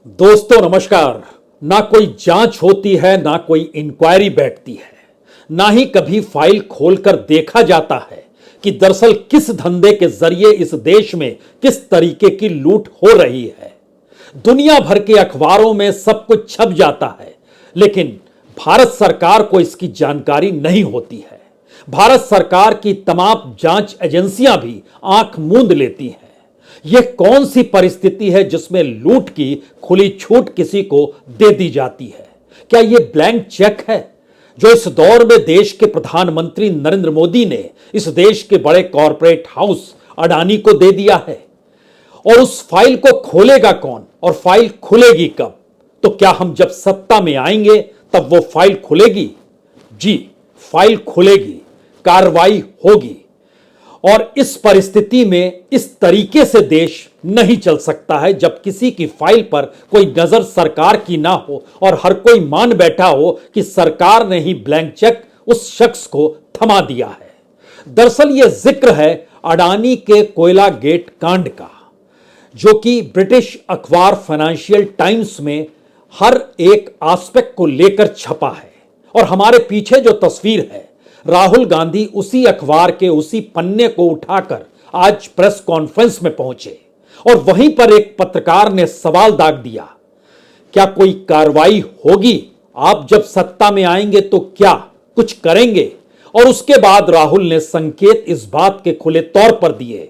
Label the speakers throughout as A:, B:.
A: दोस्तों नमस्कार। ना कोई जांच होती है, ना कोई इंक्वायरी बैठती है, ना ही कभी फाइल खोलकर देखा जाता है कि दरअसल किस धंधे के जरिए इस देश में किस तरीके की लूट हो रही है। दुनिया भर के अखबारों में सब कुछ छप जाता है, लेकिन भारत सरकार को इसकी जानकारी नहीं होती है। भारत सरकार की तमाम जांच एजेंसियां भी आंख मूंद लेती हैं। यह कौन सी परिस्थिति है जिसमें लूट की खुली छूट किसी को दे दी जाती है? क्या यह ब्लैंक चेक है जो इस दौर में देश के प्रधानमंत्री नरेंद्र मोदी ने इस देश के बड़े कॉरपोरेट हाउस अडानी को दे दिया है? और उस फाइल को खोलेगा कौन और फाइल खुलेगी कब? तो क्या हम जब सत्ता में आएंगे तब वो फाइल खुलेगी? जी, फाइल खुलेगी, कार्रवाई होगी। और इस परिस्थिति में इस तरीके से देश नहीं चल सकता है जब किसी की फाइल पर कोई नजर सरकार की ना हो और हर कोई मान बैठा हो कि सरकार ने ही ब्लैंक चेक उस शख्स को थमा दिया है। दरअसल यह जिक्र है अडानी के कोयला गेट कांड का, जो कि ब्रिटिश अखबार फाइनेंशियल टाइम्स में हर एक एस्पेक्ट को लेकर छपा है। और हमारे पीछे जो तस्वीर है, राहुल गांधी उसी अखबार के उसी पन्ने को उठाकर आज प्रेस कॉन्फ्रेंस में पहुंचे और वहीं पर एक पत्रकार ने सवाल दाग दिया, क्या कोई कार्रवाई होगी? आप जब सत्ता में आएंगे तो क्या कुछ करेंगे? और उसके बाद राहुल ने संकेत इस बात के खुले तौर पर दिए,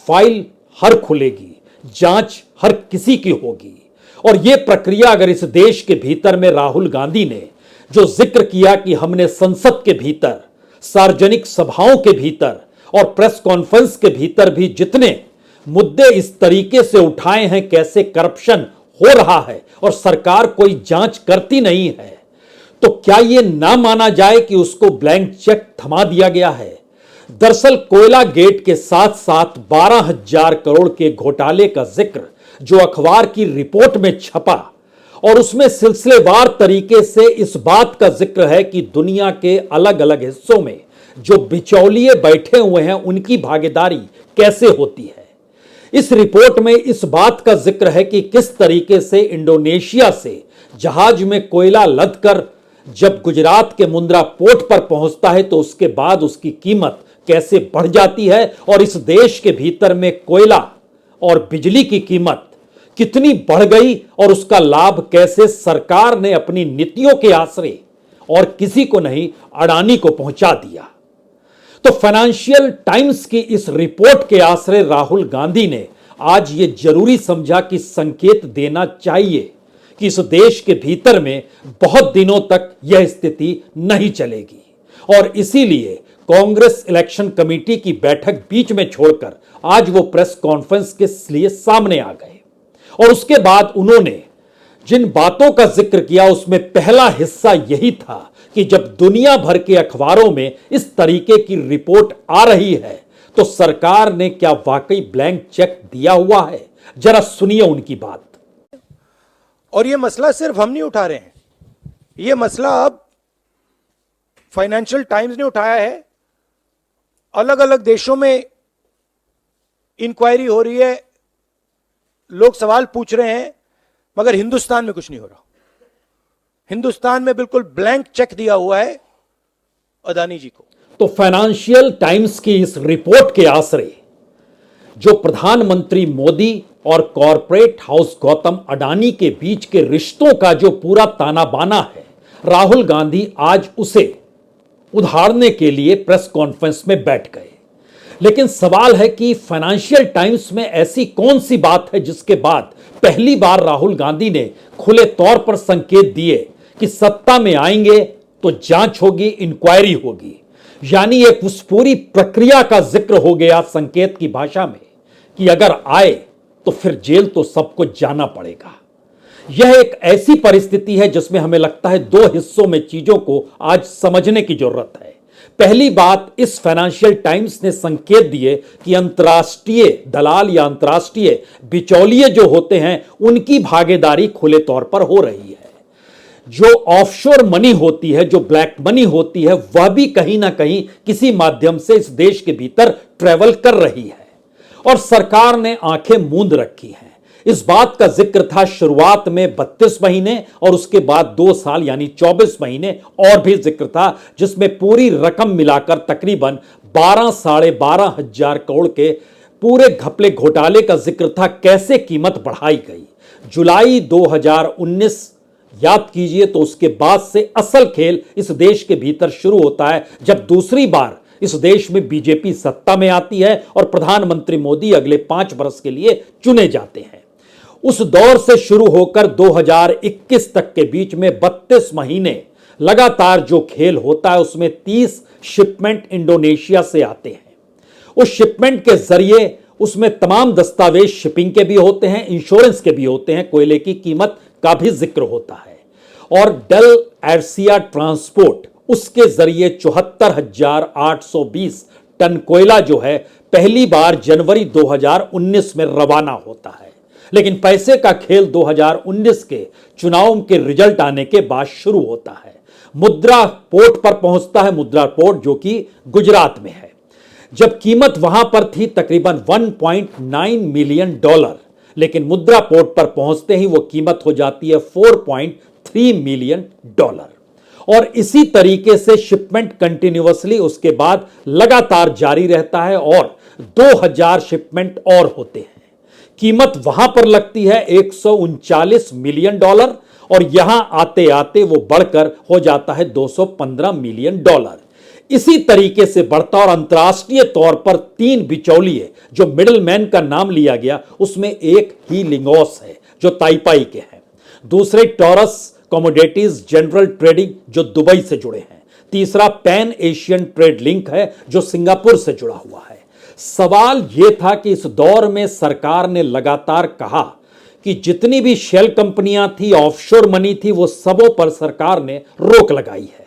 A: फाइल हर खुलेगी, जांच हर किसी की होगी। और यह प्रक्रिया अगर इस देश के भीतर में राहुल गांधी ने जो जिक्र किया कि हमने संसद के भीतर, सार्वजनिक सभाओं के भीतर और प्रेस कॉन्फ्रेंस के भीतर भी जितने मुद्दे इस तरीके से उठाए हैं, कैसे करप्शन हो रहा है और सरकार कोई जांच करती नहीं है, तो क्या यह ना माना जाए कि उसको ब्लैंक चेक थमा दिया गया है? दरअसल कोयला गेट के साथ साथ 12,000 करोड़ के घोटाले का जिक्र जो अखबार की रिपोर्ट में छपा, और उसमें सिलसिलेवार तरीके से इस बात का जिक्र है कि दुनिया के अलग अलग हिस्सों में जो बिचौलिए बैठे हुए हैं उनकी भागीदारी कैसे होती है। इस रिपोर्ट में इस बात का जिक्र है कि किस तरीके से इंडोनेशिया से जहाज में कोयला लदकर जब गुजरात के मुंद्रा पोर्ट पर पहुंचता है तो उसके बाद उसकी कीमत कैसे बढ़ जाती है और इस देश के भीतर में कोयला और बिजली की कीमत कितनी बढ़ गई और उसका लाभ कैसे सरकार ने अपनी नीतियों के आश्रय और किसी को नहीं, अडानी को पहुंचा दिया। तो फाइनेंशियल टाइम्स की इस रिपोर्ट के आश्रय राहुल गांधी ने आज यह जरूरी समझा कि संकेत देना चाहिए कि इस देश के भीतर में बहुत दिनों तक यह स्थिति नहीं चलेगी। और इसीलिए कांग्रेस इलेक्शन कमेटी की बैठक बीच में छोड़कर आज वो प्रेस कॉन्फ्रेंस के लिए सामने आ गए। और उसके बाद उन्होंने जिन बातों का जिक्र किया उसमें पहला हिस्सा यही था कि जब दुनिया भर के अखबारों में इस तरीके की रिपोर्ट आ रही है तो सरकार ने क्या वाकई ब्लैंक चेक दिया हुआ है? जरा सुनिए उनकी बात।
B: और यह मसला सिर्फ हम नहीं उठा रहे हैं, यह मसला अब फाइनेंशियल टाइम्स ने उठाया है। अलग अलग देशों में इंक्वायरी हो रही है, लोग सवाल पूछ रहे हैं, मगर हिंदुस्तान में कुछ नहीं हो रहा। हिंदुस्तान में बिल्कुल ब्लैंक चेक दिया हुआ है अडानी जी को।
A: तो फाइनेंशियल टाइम्स की इस रिपोर्ट के आश्रय जो प्रधानमंत्री मोदी और कॉरपोरेट हाउस गौतम अडानी के बीच के रिश्तों का जो पूरा ताना बाना है, राहुल गांधी आज उसे उधारने के लिए प्रेस कॉन्फ्रेंस में बैठ गए। लेकिन सवाल है कि फाइनेंशियल टाइम्स में ऐसी कौन सी बात है जिसके बाद पहली बार राहुल गांधी ने खुले तौर पर संकेत दिए कि सत्ता में आएंगे तो जांच होगी, इंक्वायरी होगी। यानी एक उस पूरी प्रक्रिया का जिक्र हो गया संकेत की भाषा में कि अगर आए तो फिर जेल तो सबको जाना पड़ेगा। यह एक ऐसी परिस्थिति है जिसमें हमें लगता है दो हिस्सों में चीजों को आज समझने की जरूरत है। पहली बात, इस फाइनेंशियल टाइम्स ने संकेत दिए कि अंतर्राष्ट्रीय दलाल या अंतर्राष्ट्रीय बिचौलिए जो होते हैं उनकी भागीदारी खुले तौर पर हो रही है। जो ऑफशोर मनी होती है, जो ब्लैक मनी होती है, वह भी कहीं ना कहीं किसी माध्यम से इस देश के भीतर ट्रेवल कर रही है और सरकार ने आंखें मूंद रखी हैं। इस बात का जिक्र था शुरुआत में 32 महीने और उसके बाद 2 साल यानी 24 महीने और भी जिक्र था, जिसमें पूरी रकम मिलाकर तकरीबन 12-12.5 हजार करोड़ के पूरे घपले घोटाले का जिक्र था। कैसे कीमत बढ़ाई गई। जुलाई 2019 याद कीजिए, तो उसके बाद से असल खेल इस देश के भीतर शुरू होता है, जब दूसरी बार इस देश में बीजेपी सत्ता में आती है और प्रधानमंत्री मोदी अगले 5 वर्ष के लिए चुने जाते हैं। उस दौर से शुरू होकर 2021 तक के बीच में 32 महीने लगातार जो खेल होता है, उसमें 30 शिपमेंट इंडोनेशिया से आते हैं। उस शिपमेंट के जरिए उसमें तमाम दस्तावेज शिपिंग के भी होते हैं, इंश्योरेंस के भी होते हैं, कोयले की कीमत का भी जिक्र होता है। और डेल एर्सिया ट्रांसपोर्ट, उसके जरिए 74,820 टन कोयला जो है पहली बार जनवरी 2019 में रवाना होता है। लेकिन पैसे का खेल 2019 के चुनाव के रिजल्ट आने के बाद शुरू होता है। मुद्रा पोर्ट पर पहुंचता है, मुद्रा पोर्ट जो कि गुजरात में है। जब कीमत वहां पर थी तकरीबन $1.9 मिलियन, लेकिन मुद्रा पोर्ट पर पहुंचते ही वो कीमत हो जाती है $4.3 मिलियन। और इसी तरीके से शिपमेंट कंटिन्यूअसली उसके बाद लगातार जारी रहता है और 2000 शिपमेंट और होते हैं। कीमत वहां पर लगती है $139 मिलियन और यहां आते आते वो बढ़कर हो जाता है $215 मिलियन। इसी तरीके से बढ़ता और अंतर्राष्ट्रीय तौर पर 3 बिचौलिए जो मिडलमैन का नाम लिया गया, उसमें एक ही लिंगोस है जो ताइपाई के हैं, दूसरे टॉरस कमोडिटीज जनरल ट्रेडिंग जो दुबई से जुड़े हैं, तीसरा पैन एशियन ट्रेड लिंक है जो सिंगापुर से जुड़ा हुआ है। सवाल यह था कि इस दौर में सरकार ने लगातार कहा कि जितनी भी शेल कंपनियां थी, ऑफशोर मनी थी, वो सबों पर सरकार ने रोक लगाई है।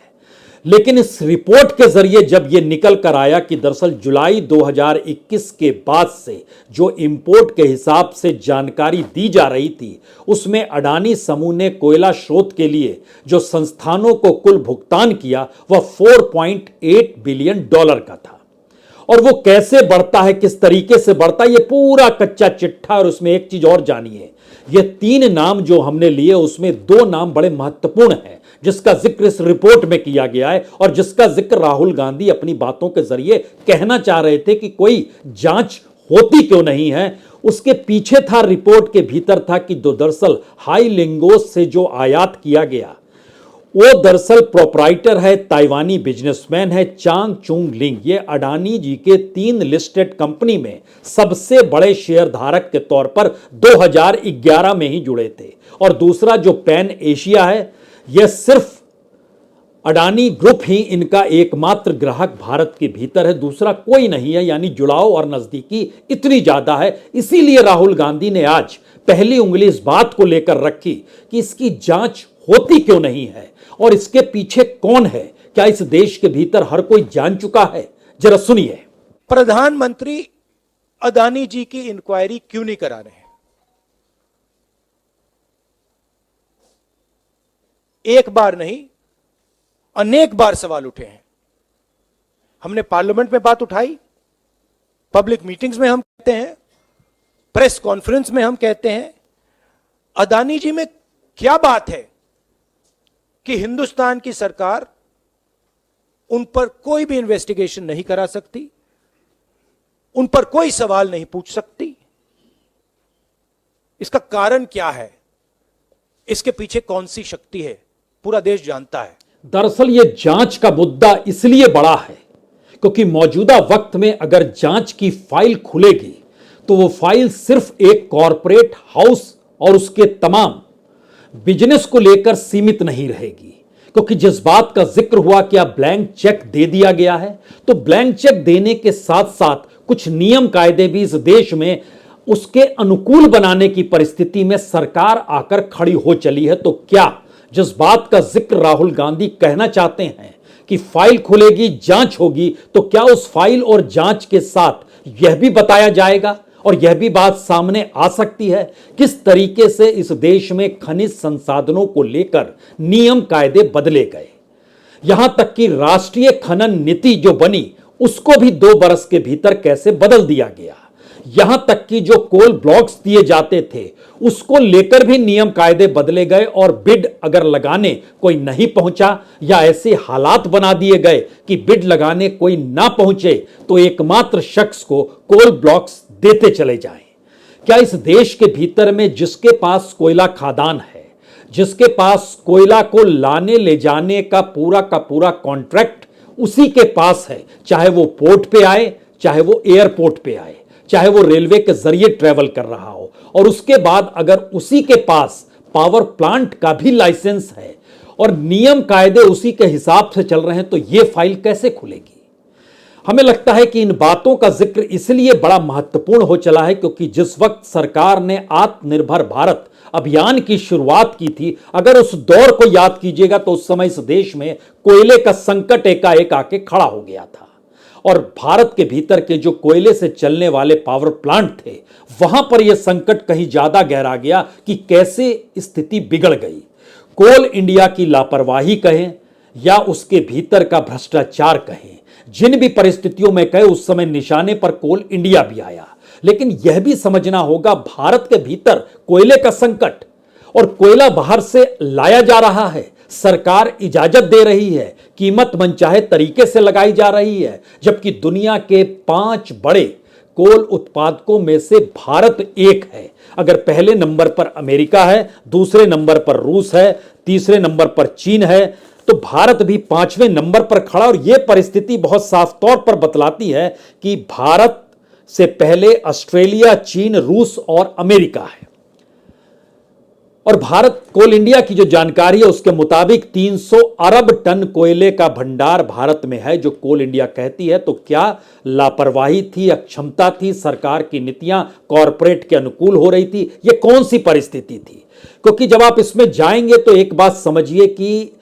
A: लेकिन इस रिपोर्ट के जरिए जब यह निकल कर आया कि दरअसल जुलाई 2021 के बाद से जो इंपोर्ट के हिसाब से जानकारी दी जा रही थी, उसमें अडानी समूह ने कोयला स्रोत के लिए जो संस्थानों को कुल भुगतान किया वह $4.8 बिलियन का था। और वो कैसे बढ़ता है, किस तरीके से बढ़ता है, ये पूरा कच्चा चिट्ठा। और उसमें एक चीज और जानिए, ये 3 नाम जो हमने लिए उसमें 2 नाम बड़े महत्वपूर्ण हैं जिसका जिक्र इस रिपोर्ट में किया गया है और जिसका जिक्र राहुल गांधी अपनी बातों के जरिए कहना चाह रहे थे कि कोई जांच होती क्यों नहीं है। उसके पीछे था, रिपोर्ट के भीतर था कि दरअसल हाई लिंगोस से जो आयात किया गया वो दरअसल प्रोपराइटर है, ताइवानी बिजनेसमैन है, चांग चुंग लिंग। ये अडानी जी के 3 लिस्टेड कंपनी में सबसे बड़े शेयर धारक के तौर पर 2011 में ही जुड़े थे। और दूसरा जो पैन एशिया है, यह सिर्फ अडानी ग्रुप ही इनका एकमात्र ग्राहक भारत के भीतर है, दूसरा कोई नहीं है। यानी जुड़ाव और नजदीकी इतनी ज्यादा है। इसीलिए राहुल गांधी ने आज पहली उंगली इस बात को लेकर रखी कि इसकी जांच होती क्यों नहीं है और इसके पीछे कौन है। क्या इस देश के भीतर हर कोई जान चुका है? जरा सुनिए।
B: प्रधानमंत्री अडानी जी की इंक्वायरी क्यों नहीं करा रहे हैं? एक बार नहीं, अनेक बार सवाल उठे हैं। हमने पार्लियामेंट में बात उठाई, पब्लिक मीटिंग्स में हम कहते हैं, प्रेस कॉन्फ्रेंस में हम कहते हैं, अडानी जी में क्या बात है कि हिंदुस्तान की सरकार उन पर कोई भी इन्वेस्टिगेशन नहीं करा सकती, उन पर कोई सवाल नहीं पूछ सकती? इसका कारण क्या है? इसके पीछे कौन सी शक्ति है? पूरा देश जानता है।
A: दरअसल यह जांच का मुद्दा इसलिए बड़ा है क्योंकि मौजूदा वक्त में अगर जांच की फाइल खुलेगी तो वो फाइल सिर्फ एक कॉरपोरेट हाउस और उसके तमाम बिजनेस को लेकर सीमित नहीं रहेगी। क्योंकि जिस बात का जिक्र हुआ कि आप ब्लैंक चेक दे दिया गया है, तो ब्लैंक चेक देने के साथ साथ कुछ नियम कायदे भी इस देश में उसके अनुकूल बनाने की परिस्थिति में सरकार आकर खड़ी हो चली है। तो क्या जिस बात का जिक्र राहुल गांधी कहना चाहते हैं कि फाइल खुलेगी, जांच होगी, तो क्या उस फाइल और जांच के साथ यह भी बताया जाएगा और यह भी बात सामने आ सकती है किस तरीके से इस देश में खनिज संसाधनों को लेकर नियम कायदे बदले गए। यहां तक कि राष्ट्रीय खनन नीति जो बनी उसको भी 2 बरस के भीतर कैसे बदल दिया गया। यहां तक कि जो कोल ब्लॉक्स दिए जाते थे उसको लेकर भी नियम कायदे बदले गए और बिड अगर लगाने कोई नहीं पहुंचा या ऐसे हालात बना दिए गए कि बिड लगाने कोई ना पहुंचे तो एकमात्र शख्स को कोल ब्लॉक्स देते चले जाएं। क्या इस देश के भीतर में जिसके पास कोयला खदान है, जिसके पास कोयला को लाने ले जाने का पूरा कॉन्ट्रैक्ट उसी के पास है, चाहे वो पोर्ट पे आए, चाहे वो एयरपोर्ट पे आए, चाहे वो रेलवे के जरिए ट्रेवल कर रहा हो, और उसके बाद अगर उसी के पास पावर प्लांट का भी लाइसेंस है और नियम कायदे उसी के हिसाब से चल रहे हैं, तो ये फाइल कैसे खुलेगी? हमें लगता है कि इन बातों का जिक्र इसलिए बड़ा महत्वपूर्ण हो चला है क्योंकि जिस वक्त सरकार ने आत्मनिर्भर भारत अभियान की शुरुआत की थी, अगर उस दौर को याद कीजिएगा तो उस समय इस देश में कोयले का संकट एकाएक आके खड़ा हो गया था और भारत के भीतर के जो कोयले से चलने वाले पावर प्लांट थे वहां पर यह संकट कहीं ज्यादा गहरा गया कि कैसे स्थिति बिगड़ गई। कोल इंडिया की लापरवाही कहें या उसके भीतर का भ्रष्टाचार कहें, जिन भी परिस्थितियों में कहे उस समय निशाने पर कोल इंडिया भी आया, लेकिन यह भी समझना होगा भारत के भीतर कोयले का संकट और कोयला बाहर से लाया जा रहा है, सरकार इजाजत दे रही है, कीमत मनचाहे तरीके से लगाई जा रही है, जबकि दुनिया के 5 बड़े कोल उत्पादकों में से भारत एक है। अगर पहले नंबर पर अमेरिका है, दूसरे नंबर पर रूस है, तीसरे नंबर पर चीन है, तो भारत भी 5वें नंबर पर खड़ा। और यह परिस्थिति बहुत साफ तौर पर बतलाती है कि भारत से पहले ऑस्ट्रेलिया, चीन, रूस और अमेरिका है। और भारत कोल इंडिया की जो जानकारी है उसके मुताबिक 300 अरब टन कोयले का भंडार भारत में है, जो कोल इंडिया कहती है। तो क्या लापरवाही थी, अक्षमता थी, सरकार की नीतियां कॉरपोरेट के अनुकूल हो रही थी, यह कौन सी परिस्थिति थी? क्योंकि जब आप इसमें जाएंगे तो एक बात समझिए कि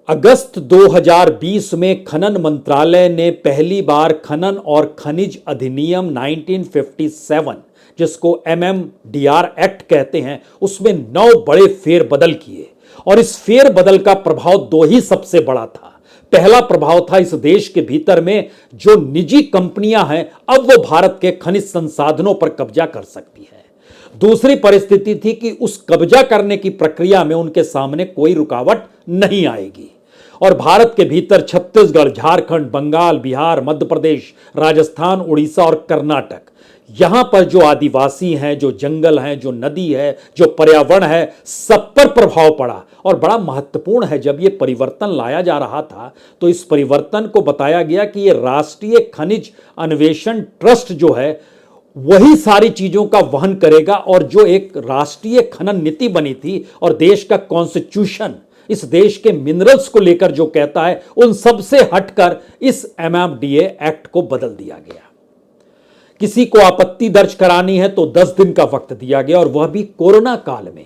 A: अगस्त 2020 में खनन मंत्रालय ने पहली बार खनन और खनिज अधिनियम 1957, जिसको MMDR एक्ट कहते हैं, उसमें 9 बड़े फेरबदल किए और इस फेरबदल का प्रभाव 2 ही सबसे बड़ा था। पहला प्रभाव था इस देश के भीतर में जो निजी कंपनियां हैं अब वो भारत के खनिज संसाधनों पर कब्जा कर सकती है। दूसरी परिस्थिति थी कि उस कब्जा करने की प्रक्रिया में उनके सामने कोई रुकावट नहीं आएगी और भारत के भीतर छत्तीसगढ़, झारखंड, बंगाल, बिहार, मध्य प्रदेश, राजस्थान, उड़ीसा और कर्नाटक, यहां पर जो आदिवासी हैं, जो जंगल हैं, जो नदी है, जो पर्यावरण है, सब पर प्रभाव पड़ा। और बड़ा महत्वपूर्ण है, जब यह परिवर्तन लाया जा रहा था तो इस परिवर्तन को बताया गया कि यह राष्ट्रीय खनिज अन्वेषण ट्रस्ट जो है वही सारी चीजों का वहन करेगा और जो एक राष्ट्रीय खनन नीति बनी थी और देश का कॉन्स्टिट्यूशन इस देश के मिनरल्स को लेकर जो कहता है, उन सब से हटकर इस MMDA एक्ट को बदल दिया गया। किसी को आपत्ति दर्ज करानी है तो 10 दिन का वक्त दिया गया और वह भी कोरोना काल में।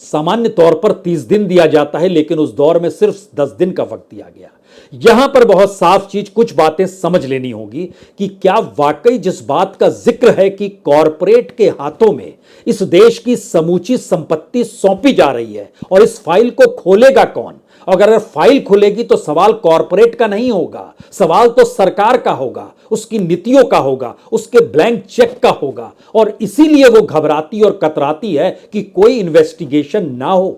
A: सामान्य तौर पर 30 दिन दिया जाता है, लेकिन उस दौर में सिर्फ 10 दिन का वक्त दिया गया। यहां पर बहुत साफ चीज, कुछ बातें समझ लेनी होगी कि क्या वाकई जिस बात का जिक्र है कि कॉरपोरेट के हाथों में इस देश की समूची संपत्ति सौंपी जा रही है और इस फाइल को खोलेगा कौन? अगर फाइल खुलेगी तो सवाल कॉरपोरेट का नहीं होगा, सवाल तो सरकार का होगा, उसकी नीतियों का होगा, उसके ब्लैंक चेक का होगा। और इसीलिए वो घबराती और कतराती है कि कोई इन्वेस्टिगेशन ना हो,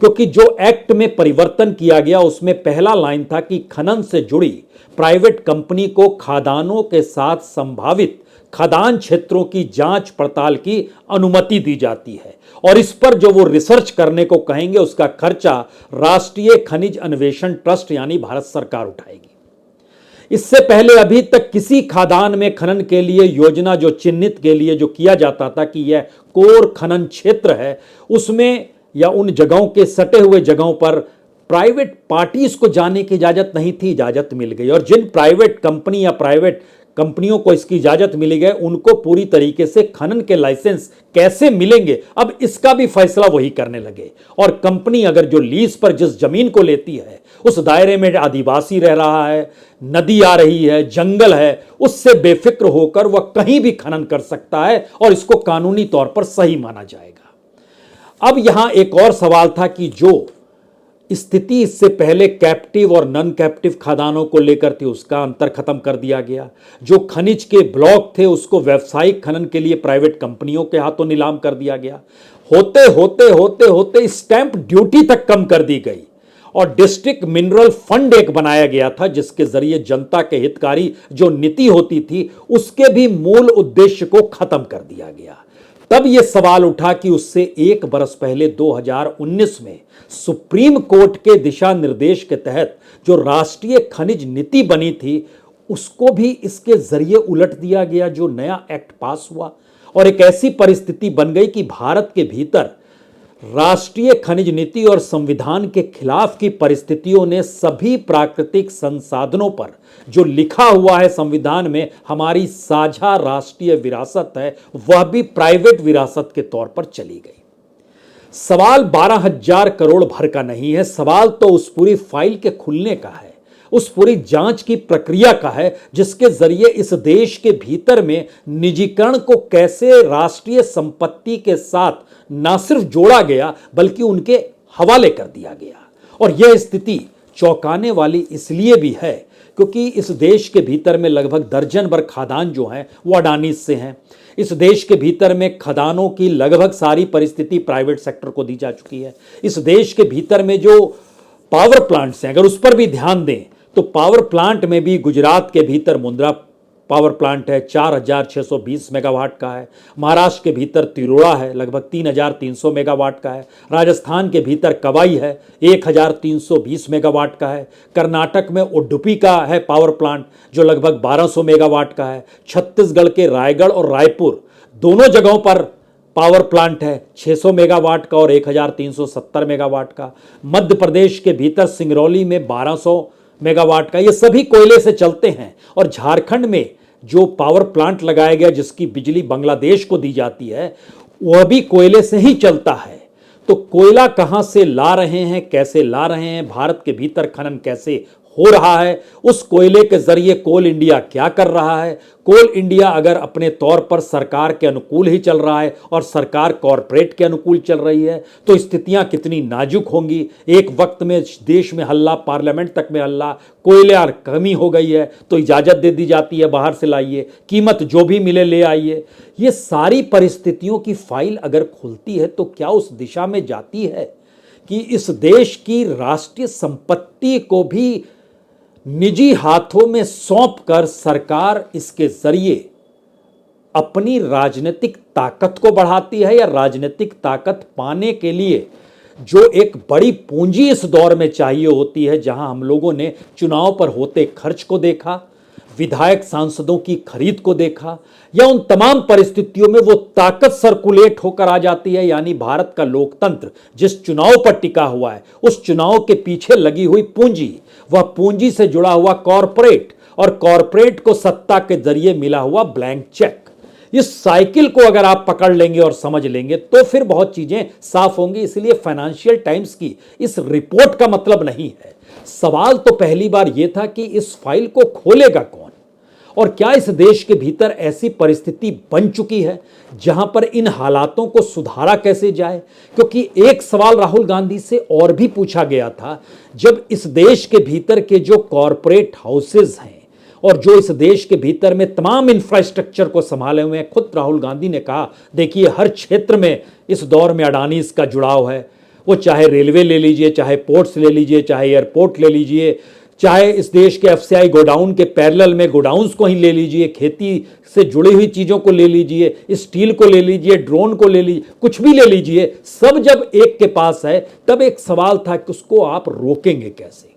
A: क्योंकि जो एक्ट में परिवर्तन किया गया उसमें पहला लाइन था कि खनन से जुड़ी प्राइवेट कंपनी को खदानों के साथ संभावित खदान क्षेत्रों की जांच पड़ताल की अनुमति दी जाती है और इस पर जो वो रिसर्च करने को कहेंगे उसका खर्चा राष्ट्रीय खनिज अन्वेषण ट्रस्ट यानी भारत सरकार उठाएगी। इससे पहले अभी तक किसी खदान में खनन के लिए योजना जो चिन्हित के लिए जो किया जाता था कि यह कोर खनन क्षेत्र है, उसमें या उन जगहों के सटे हुए जगहों पर प्राइवेट पार्टीज को जाने की इजाजत नहीं थी, इजाजत मिल गई। और जिन प्राइवेट कंपनी या प्राइवेट कंपनियों को इसकी इजाजत मिली गई उनको पूरी तरीके से खनन के लाइसेंस कैसे मिलेंगे, अब इसका भी फैसला वही करने लगे। और कंपनी अगर जो लीज पर जिस जमीन को लेती है उस दायरे में आदिवासी रह रहा है, नदी आ रही है, जंगल है, उससे बेफिक्र होकर वह कहीं भी खनन कर सकता है और इसको कानूनी तौर पर सही माना जाएगा। अब यहां एक और सवाल था कि जो स्थिति इससे पहले कैप्टिव और नॉन कैप्टिव खदानों को लेकर थी, उसका अंतर खत्म कर दिया गया। जो खनिज के ब्लॉक थे उसको व्यावसायिक खनन के लिए प्राइवेट कंपनियों के हाथों नीलाम कर दिया गया। होते होते होते होते स्टैंप ड्यूटी तक कम कर दी गई और डिस्ट्रिक्ट मिनरल फंड एक बनाया गया था, जिसके जरिए जनता के हितकारी जो नीति होती थी उसके भी मूल उद्देश्य को खत्म कर दिया गया। तब यह सवाल उठा कि उससे एक बरस पहले 2019 में सुप्रीम कोर्ट के दिशा निर्देश के तहत जो राष्ट्रीय खनिज नीति बनी थी उसको भी इसके जरिए उलट दिया गया, जो नया एक्ट पास हुआ। और एक ऐसी परिस्थिति बन गई कि भारत के भीतर राष्ट्रीय खनिज नीति और संविधान के खिलाफ की परिस्थितियों ने सभी प्राकृतिक संसाधनों पर जो लिखा हुआ है संविधान में हमारी साझा राष्ट्रीय विरासत है, वह भी प्राइवेट विरासत के तौर पर चली गई। सवाल 12,000 करोड़ भर का नहीं है, सवाल तो उस पूरी फाइल के खुलने का है, उस पूरी जांच की प्रक्रिया का है, जिसके जरिए इस देश के भीतर में निजीकरण को कैसे राष्ट्रीय संपत्ति के साथ ना सिर्फ जोड़ा गया बल्कि उनके हवाले कर दिया गया। और यह स्थिति चौंकाने वाली इसलिए भी है क्योंकि इस देश के भीतर में लगभग दर्जन भर खदान जो हैं वो अडानी से हैं। इस देश के भीतर में खदानों की लगभग सारी परिस्थिति प्राइवेट सेक्टर को दी जा चुकी है। इस देश के भीतर में जो पावर प्लांट्स हैं, अगर उस पर भी ध्यान दें तो पावर प्लांट में भी गुजरात के भीतर मुंद्रा पावर प्लांट है, 4,620 मेगावाट का है। महाराष्ट्र के भीतर तिरोड़ा है, लगभग 3,300 मेगावाट का है। राजस्थान के भीतर कवाई है, 1,320 मेगावाट का है। कर्नाटक में उडुपी का है पावर प्लांट जो लगभग 1,200 मेगावाट का है। छत्तीसगढ़ के रायगढ़ और रायपुर दोनों जगहों पर पावर प्लांट है, 600 मेगावाट का और 1,370 मेगावाट का। मध्य प्रदेश के भीतर सिंगरौली में 1,200 मेगावाट का। ये सभी कोयले से चलते हैं। और झारखंड में जो पावर प्लांट लगाया गया जिसकी बिजली बांग्लादेश को दी जाती है वह भी कोयले से ही चलता है। तो कोयला कहां से ला रहे हैं, कैसे ला रहे हैं, भारत के भीतर खनन कैसे हो रहा है, उस कोयले के जरिए कोल इंडिया क्या कर रहा है। कोल इंडिया अगर अपने तौर पर सरकार के अनुकूल ही चल रहा है और सरकार कॉरपोरेट के अनुकूल चल रही है तो स्थितियां कितनी नाजुक होंगी। एक वक्त में देश में हल्ला, पार्लियामेंट तक में हल्ला, कोयला कमी हो गई है तो इजाजत दे दी जाती है बाहर से लाइए, कीमत जो भी मिले ले आइए। ये सारी परिस्थितियों की फाइल अगर खुलती है तो क्या उस दिशा में जाती है कि इस देश की राष्ट्रीय संपत्ति को भी निजी हाथों में सौंपकर सरकार इसके जरिए अपनी राजनीतिक ताकत को बढ़ाती है, या राजनीतिक ताकत पाने के लिए जो एक बड़ी पूंजी इस दौर में चाहिए होती है, जहां हम लोगों ने चुनाव पर होते खर्च को देखा, विधायक सांसदों की खरीद को देखा, या उन तमाम परिस्थितियों में वो ताकत सर्कुलेट होकर आ जाती है। यानी भारत का लोकतंत्र जिस चुनाव पर टिका हुआ है उस चुनाव के पीछे लगी हुई पूंजी, वह पूंजी से जुड़ा हुआ कॉरपोरेट और कॉरपोरेट को सत्ता के जरिए मिला हुआ ब्लैंक चेक। इस साइकिल को अगर आप पकड़ लेंगे और समझ लेंगे तो फिर बहुत चीजें साफ होंगी। इसलिए फाइनेंशियल टाइम्स की इस रिपोर्ट का मतलब नहीं है। सवाल तो पहली बार यह था कि इस फाइल को खोलेगा कौन, और क्या इस देश के भीतर ऐसी परिस्थिति बन चुकी है जहां पर इन हालातों को सुधारा कैसे जाए। क्योंकि एक सवाल राहुल गांधी से और भी पूछा गया था, जब इस देश के भीतर के जो कॉरपोरेट हाउसेज हैं और जो इस देश के भीतर में तमाम इंफ्रास्ट्रक्चर को संभाले हुए हैं, खुद राहुल गांधी ने कहा देखिए हर क्षेत्र में इस दौर में अडानी इसका जुड़ाव है। वो चाहे रेलवे ले लीजिए, चाहे पोर्ट्स ले लीजिए, चाहे एयरपोर्ट ले लीजिए, चाहे इस देश के एफसीआई गोडाउन के पैरेलल में गोडाउन्स को ही ले लीजिए, खेती से जुड़ी हुई चीज़ों को ले लीजिए, स्टील को ले लीजिए, ड्रोन को ले लीजिए, कुछ भी ले लीजिए, सब जब एक के पास है तब एक सवाल था कि उसको आप रोकेंगे कैसे।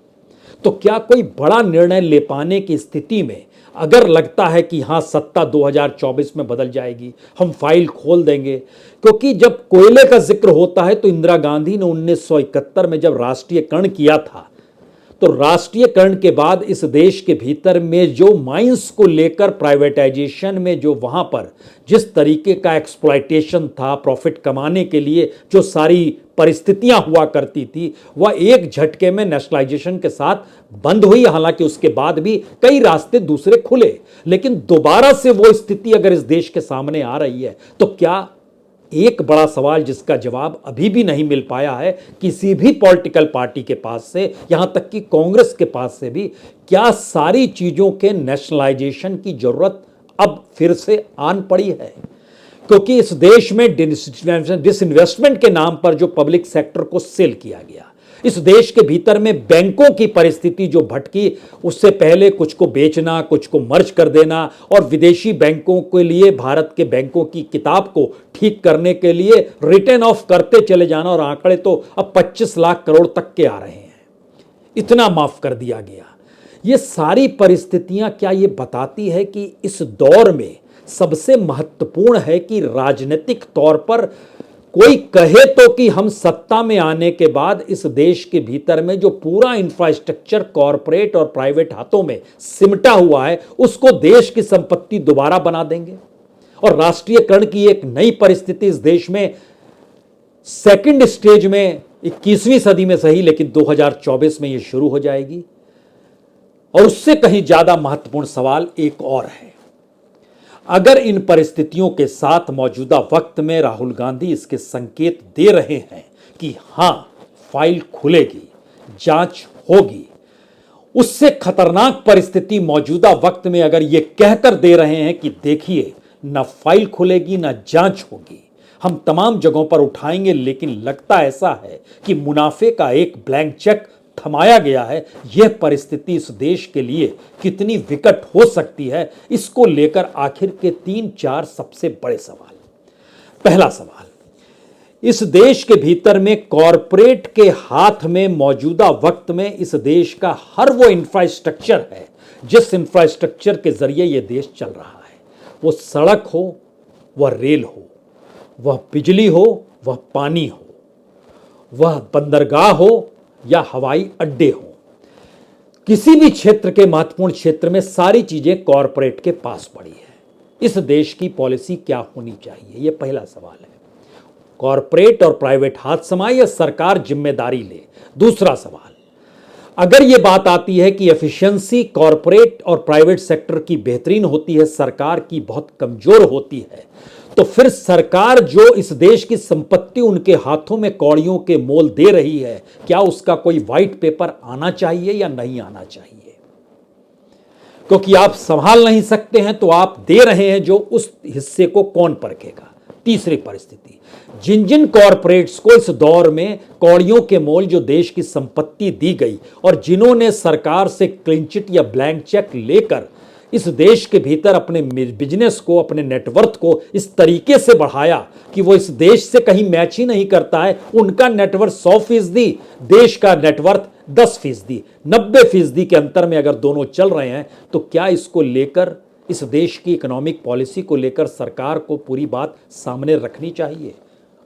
A: तो क्या कोई बड़ा निर्णय ले पाने की स्थिति में अगर लगता है कि हाँ सत्ता 2024 में बदल जाएगी, हम फाइल खोल देंगे। क्योंकि जब कोयले का जिक्र होता है तो इंदिरा गांधी ने 1971 में जब राष्ट्रीयकरण किया था तो राष्ट्रीयकरण के बाद इस देश के भीतर में जो माइंस को लेकर प्राइवेटाइजेशन में जो वहां पर जिस तरीके का एक्सप्लॉयटेशन था, प्रॉफिट कमाने के लिए जो सारी परिस्थितियां हुआ करती थी, वह एक झटके में नेशनलाइजेशन के साथ बंद हुई। हालांकि उसके बाद भी कई रास्ते दूसरे खुले, लेकिन दोबारा से वो स्थिति अगर इस देश के सामने आ रही है तो क्या एक बड़ा सवाल जिसका जवाब अभी भी नहीं मिल पाया है किसी भी पॉलिटिकल पार्टी के पास से, यहां तक कि कांग्रेस के पास से भी, क्या सारी चीजों के नेशनलाइजेशन की जरूरत अब फिर से आन पड़ी है? क्योंकि इस देश में डिसइन्वेस्टमेंट के नाम पर जो पब्लिक सेक्टर को सेल किया गया, इस देश के भीतर में बैंकों की परिस्थिति जो भटकी, उससे पहले कुछ को बेचना, कुछ को मर्ज कर देना और विदेशी बैंकों के लिए भारत के बैंकों की किताब को ठीक करने के लिए रिटर्न ऑफ करते चले जाना, और आंकड़े तो अब 25 लाख करोड़ तक के आ रहे हैं, इतना माफ कर दिया गया। ये सारी परिस्थितियां क्या ये बताती है कि इस दौर में सबसे महत्वपूर्ण है कि राजनीतिक तौर पर कोई कहे तो कि हम सत्ता में आने के बाद इस देश के भीतर में जो पूरा इंफ्रास्ट्रक्चर कॉरपोरेट और प्राइवेट हाथों में सिमटा हुआ है उसको देश की संपत्ति दोबारा बना देंगे, और राष्ट्रीयकरण की एक नई परिस्थिति इस देश में सेकंड स्टेज में 21वीं सदी में सही लेकिन 2024 में यह शुरू हो जाएगी। और उससे कहीं ज्यादा महत्वपूर्ण सवाल एक और है, अगर इन परिस्थितियों के साथ मौजूदा वक्त में राहुल गांधी इसके संकेत दे रहे हैं कि हां फाइल खुलेगी, जांच होगी, उससे खतरनाक परिस्थिति मौजूदा वक्त में अगर ये कहकर दे रहे हैं कि देखिए न फाइल खुलेगी न जांच होगी, हम तमाम जगहों पर उठाएंगे, लेकिन लगता ऐसा है कि मुनाफे का एक ब्लैंक चेक थमाया गया है, यह परिस्थिति इस देश के लिए कितनी विकट हो सकती है, इसको लेकर आखिर के 3-4 सबसे बड़े सवाल। पहला सवाल, इस देश के भीतर में कॉरपोरेट के हाथ में मौजूदा वक्त में इस देश का हर वो इंफ्रास्ट्रक्चर है जिस इंफ्रास्ट्रक्चर के जरिए यह देश चल रहा है, वो सड़क हो, वह रेल हो, वह बिजली हो, वह पानी हो, वह बंदरगाह हो या हवाई अड्डे हो, किसी भी क्षेत्र के महत्वपूर्ण क्षेत्र में सारी चीजें कॉरपोरेट के पास पड़ी है। इस देश की पॉलिसी क्या होनी चाहिए, यह पहला सवाल है। कॉरपोरेट और प्राइवेट हाथ समाए या सरकार जिम्मेदारी ले? दूसरा सवाल, अगर यह बात आती है कि एफिशिएंसी कॉरपोरेट और प्राइवेट सेक्टर की बेहतरीन होती है, सरकार की बहुत कमजोर होती है, तो फिर सरकार जो इस देश की संपत्ति उनके हाथों में कौड़ियों के मोल दे रही है, क्या उसका कोई व्हाइट पेपर आना चाहिए या नहीं आना चाहिए? क्योंकि आप संभाल नहीं सकते हैं तो आप दे रहे हैं, जो उस हिस्से को कौन परखेगा? तीसरी परिस्थिति, जिन जिन कॉरपोरेट्स को इस दौर में कौड़ियों के मोल जो देश की संपत्ति दी गई और जिन्होंने सरकार से क्लीन चिट या ब्लैंक चेक लेकर इस देश के भीतर अपने बिजनेस को, अपने नेटवर्थ को इस तरीके से बढ़ाया कि वो इस देश से कहीं मैच ही नहीं करता है, उनका नेटवर्थ 100%, देश का नेटवर्थ 10%, 90% के अंतर में अगर दोनों चल रहे हैं, तो क्या इसको लेकर, इस देश की इकोनॉमिक पॉलिसी को लेकर सरकार को पूरी बात सामने रखनी चाहिए?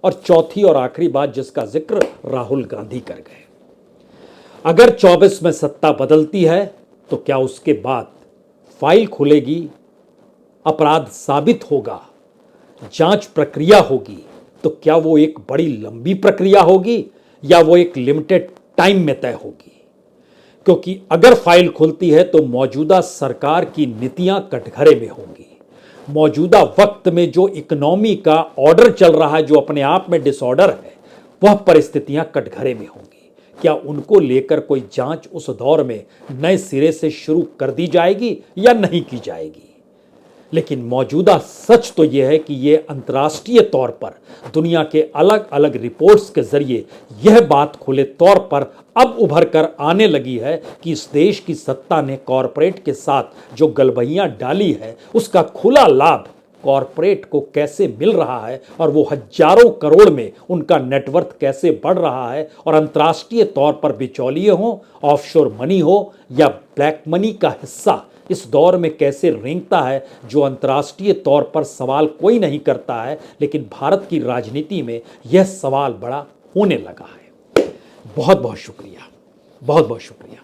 A: और चौथी और आखिरी बात जिसका जिक्र राहुल गांधी कर गए, अगर 24 में सत्ता बदलती है तो क्या उसके बाद फाइल खुलेगी, अपराध साबित होगा, जांच प्रक्रिया होगी, तो क्या वो एक बड़ी लंबी प्रक्रिया होगी या वो एक लिमिटेड टाइम में तय होगी? क्योंकि अगर फाइल खुलती है तो मौजूदा सरकार की नीतियां कटघरे में होंगी, मौजूदा वक्त में जो इकोनॉमी का ऑर्डर चल रहा है, जो अपने आप में डिसऑर्डर है, वह परिस्थितियां कटघरे में होंगी। क्या उनको लेकर कोई जांच उस दौर में नए सिरे से शुरू कर दी जाएगी या नहीं की जाएगी? लेकिन मौजूदा सच तो यह है कि यह अंतर्राष्ट्रीय तौर पर दुनिया के अलग अलग रिपोर्ट्स के जरिए यह बात खुले तौर पर अब उभर कर आने लगी है कि इस देश की सत्ता ने कॉरपोरेट के साथ जो गलबहियां डाली है, उसका खुला लाभ कॉरपोरेट को कैसे मिल रहा है और वो हजारों करोड़ में उनका नेटवर्थ कैसे बढ़ रहा है, और अंतर्राष्ट्रीय तौर पर बिचौलिए हो, ऑफशोर मनी हो या ब्लैक मनी का हिस्सा इस दौर में कैसे रेंगता है, जो अंतर्राष्ट्रीय तौर पर सवाल कोई नहीं करता है, लेकिन भारत की राजनीति में यह सवाल बड़ा होने लगा है। बहुत बहुत शुक्रिया, बहुत बहुत शुक्रिया।